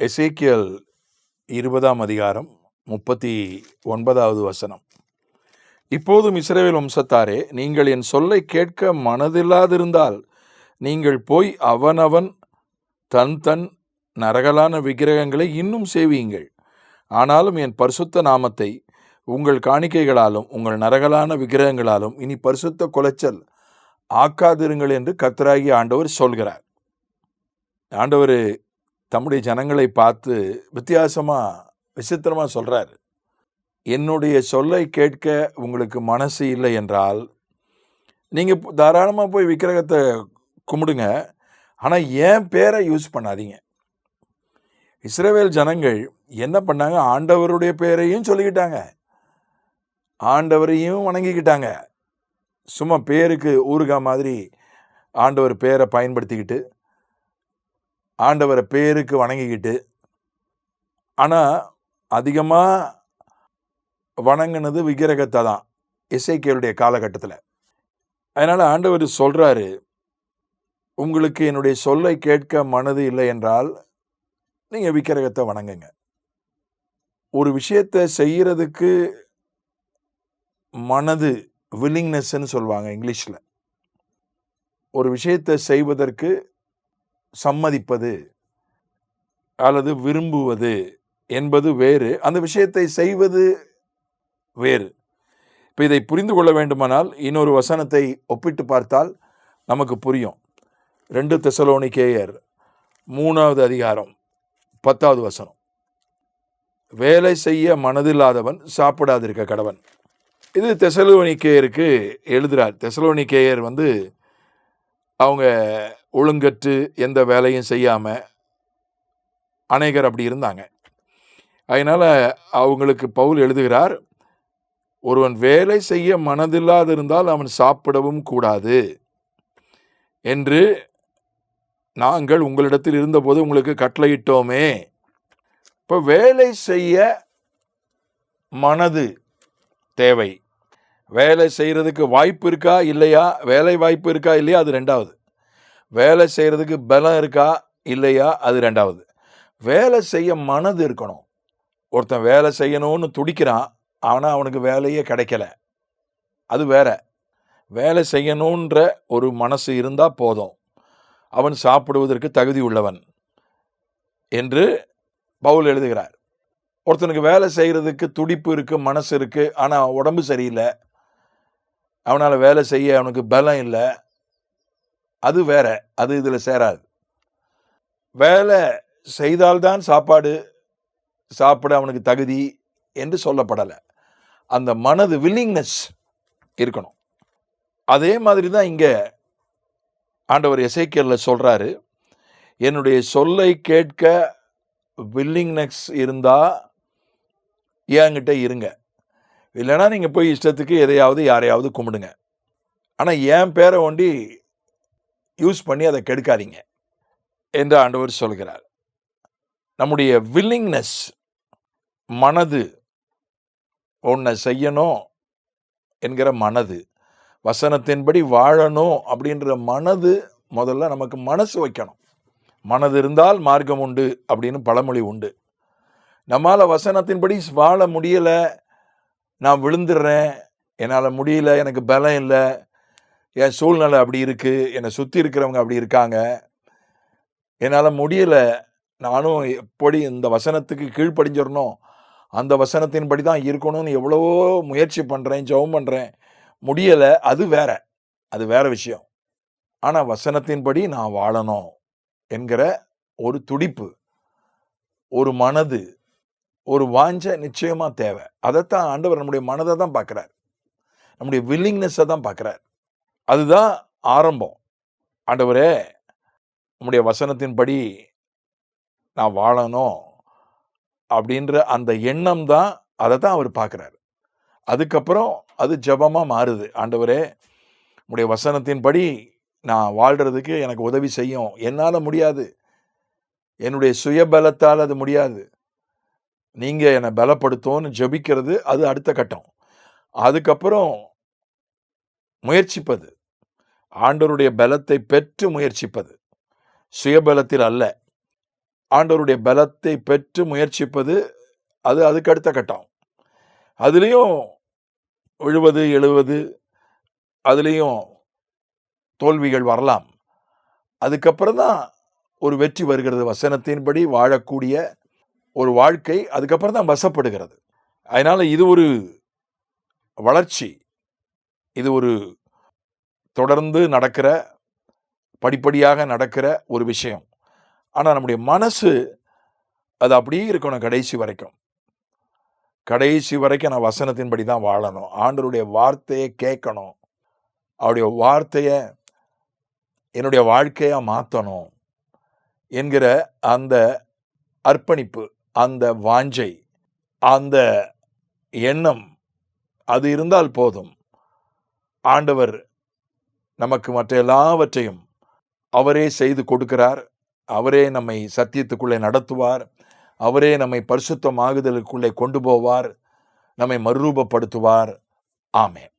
எசேக்கியேல் 20ஆம் அதிகாரம் 39வது வசனம். இப்போதும் இஸ்ரவேல் வம்சத்தாரே, நீங்கள் என் சொல்லை கேட்க மனதில்லாதிருந்தால் நீங்கள் போய் அவனவன் தன் நரகலான விக்கிரகங்களை இன்னும் சேவியுங்கள். ஆனாலும் என் பரிசுத்த நாமத்தை உங்கள் காணிக்கைகளாலும் உங்கள் நரகலான விக்கிரகங்களாலும் இனி பரிசுத்த குலைச்சல் ஆக்காதிருங்கள் என்று கர்த்தராகிய ஆண்டவர் சொல்கிறார். ஆண்டவர் தம்முடைய ஜனங்களை பார்த்து விசித்திரமாக சொல்கிறார். என்னுடைய சொல்லை கேட்க உங்களுக்கு மனசு இல்லை என்றால் நீங்கள் தாராளமாக போய் விக்கிரகத்தை கும்பிடுங்க, ஆனால் என் பேரை யூஸ் பண்ணாதீங்க. இஸ்ரவேல் ஜனங்கள் என்ன பண்ணாங்க? ஆண்டவருடைய பேரையும் சொல்லிக்கிட்டாங்க, ஆண்டவரையும் வணங்கிக்கிட்டாங்க. சும்மா பேருக்கு ஊறுகா மாதிரி ஆண்டவர் பேரை பயன்படுத்திக்கிட்டு ஆண்டவரை பேருக்கு வணங்கிக்கிட்டு, ஆனால் அதிகமாக வணங்கினது விக்கிரகத்தை தான் எசேக்கியேலுடைய காலகட்டத்தில். அதனால் ஆண்டவர் சொல்கிறாரு, உங்களுக்கு என்னுடைய சொல்லை கேட்க மனது இல்லை என்றால் நீங்கள் விக்கிரகத்தை வணங்குங்க. ஒரு விஷயத்தை செய்கிறதுக்கு மனது, வில்லிங்னஸ்ன்னு சொல்லுவாங்க இங்கிலீஷில். ஒரு விஷயத்தை செய்வதற்கு சம்மதிப்பது அல்லது விரும்புவது என்பது வேறு, அந்த விஷயத்தை செய்வது வேறு. இப்போ இதை புரிந்து கொள்ள வேண்டுமானால் இன்னொரு வசனத்தை ஒப்பிட்டு பார்த்தால் நமக்கு புரியும். 2 தெசலோனிக்கேயர் 3வது அதிகாரம் 10வது வசனம். வேலை செய்ய மனதில்லாதவன் சாப்பிடாதிருக்க கடவன். இது தெசலோனிக்கேயருக்கு எழுதுகிறார். தெசலோனிக்கேயர் அவங்க ஒழுங்கற்று எந்த வேலையும் செய்யாமல் அநேகர் அப்படி இருந்தாங்க. அதனால் அவங்களுக்கு பவுல் எழுதுகிறார், ஒருவன் வேலை செய்ய மனதில்லாதிருந்தால் அவன் சாப்பிடவும் கூடாது என்று நாங்கள் உங்களிடத்தில் இருந்தபோது உங்களுக்கு கட்டளையிட்டோமே. இப்போ வேலை செய்ய மனது தேவை. வேலை செய்கிறதுக்கு வாய்ப்பு இருக்கா இல்லையா, வேலை வாய்ப்பு இருக்கா இல்லையா, அது ரெண்டாவது. வேலை செய்கிறதுக்கு பலம் இருக்கா இல்லையா, அது ரெண்டாவது. வேலை செய்ய மனது இருக்கணும். ஒருத்தன் வேலை செய்யணும்னு துடிக்கிறான், ஆனால் அவனுக்கு வேலையே கிடைக்கல, அது வேற. வேலை செய்யணுன்ற ஒரு மனசு இருந்தால் போதும், அவன் சாப்பிடுவதற்கு தகுதி உள்ளவன் என்று பவுல் எழுதுகிறார். ஒருத்தனுக்கு வேலை செய்கிறதுக்கு துடிப்பு இருக்குது, மனசு இருக்குது, ஆனால் உடம்பு சரியில்லை, அவனால் வேலை செய்ய அவனுக்கு பலம் இல்லை, அது வேற, அது இதில் சேராது. வேலை செய்தால்தான் சாப்பிட அவனுக்கு தகுதி என்று சொல்லப்படலை. அந்த மனது, வில்லிங்னஸ் இருக்கணும். அதே மாதிரி தான் இங்கே ஆண்டவர் எசேக்கியேலில் சொல்கிறாரு, என்னுடைய சொல்லை கேட்க வில்லிங்னஸ் இருந்தால் என்கிட்ட இருங்க, இல்லைன்னா நீங்கள் போய் இஷ்டத்துக்கு எதையாவது யாரையாவது கும்பிடுங்க, ஆனால் என் பேரை ஒண்டி யூஸ் பண்ணி அதை கெடுக்காதீங்க என்று ஆண்டவர் சொல்கிறார். நம்முடைய வில்லிங்னஸ், மனது, ஒன்றை செய்யணும் என்கிற மனது, வசனத்தின்படி வாழணும் அப்படின்ற மனது முதல்ல நமக்கு மனசு வைக்கணும். மனது இருந்தால் மார்க்கம் உண்டு அப்படின்னு பழமொழி உண்டு. நம்மால் வசனத்தின்படி வாழ முடியலை, நான் விழுந்துடுறேன், என்னால் முடியல, எனக்கு பலம் இல்லை, என் சூழ்நிலை அப்படி இருக்குது, என்னை சுற்றி இருக்கிறவங்க அப்படி இருக்காங்க, என்னால் முடியலை, நானும் எப்படி இந்த வசனத்துக்கு கீழ்ப்படிஞ்சிடணும், அந்த வசனத்தின்படி தான் இருக்கணும்னு எவ்வளவோ முயற்சி பண்ணுறேன், ஜெபம் பண்ணுறேன், முடியலை, அது வேற விஷயம். ஆனால் வசனத்தின்படி நான் வாழணும் என்கிற ஒரு துடிப்பு, ஒரு மனது, ஒரு வாஞ்சை நிச்சயமாக தேவை. அதைத்தான் ஆண்டவர் நம்முடைய மனதை தான் பார்க்குறார், நம்முடைய வில்லிங்னஸை தான் பார்க்குறார். அதுதான் ஆரம்பம். ஆண்டவரே, நம்முடைய வசனத்தின்படி நான் வாழணும் அப்படின்ற அந்த எண்ணம் தான், அதை தான் அவர் பார்க்குறாரு. அதுக்கப்புறம் அது ஜெபமாக மாறுது. ஆண்டவரே, நம்முடைய வசனத்தின்படி நான் வாழ்கிறதுக்கு எனக்கு உதவி செய்யும், என்னால் முடியாது, என்னுடைய சுயபலத்தால் அது முடியாது, நீங்கள் என்னை பலப்படுத்தும்னு ஜெபிக்கிறது, அது அடுத்த கட்டம். அதுக்கப்புறம் முயற்சிப்பது, ஆண்டவருடைய பலத்தை பெற்று முயற்சிப்பது, சுயபலத்தில் அல்ல. ஆண்டவருடைய பலத்தை பெற்று முயற்சிப்பது, அது அதுக்கு அடுத்த கட்டம். அதுலேயும் 70, 70 அதுலேயும் தோல்விகள் வரலாம். அதுக்கப்புறம் தான் ஒரு வெற்றி வருகிறது. வசனத்தின்படி வாழக்கூடிய ஒரு வாழ்க்கை அதுக்கப்புறம் தான் வசப்படுகிறது. அதனால இது ஒரு வளர்ச்சி, இது ஒரு தொடர்ந்து நடக்கிற, படிப்படியாக நடக்கிற ஒரு விஷயம். ஆனால் நம்முடைய மனசு அது அப்படியே இருக்கணும் கடைசி வரைக்கும். கடைசி வரைக்கும் நான் வசனத்தின்படி தான் வாழணும். ஆண்டவருடைய வார்த்தையை கேட்கணும். அவருடைய வார்த்தையை என்னுடைய வாழ்க்கையாக மாற்றணும் என்கிற அந்த அர்ப்பணிப்பு, அந்த வாஞ்சை, அந்த எண்ணம் அது இருந்தால் போதும். ஆண்டவர் நமக்கு மற்ற எல்லாவற்றையும் அவரே செய்து கொடுக்கிறார். அவரே நம்மை சத்தியத்துக்குள்ளே நடத்துவார். அவரே நம்மை பரிசுத்தமாகுதலுக்குள்ளே கொண்டு போவார். நம்மை மறுரூபப்படுத்துவார். ஆமென்.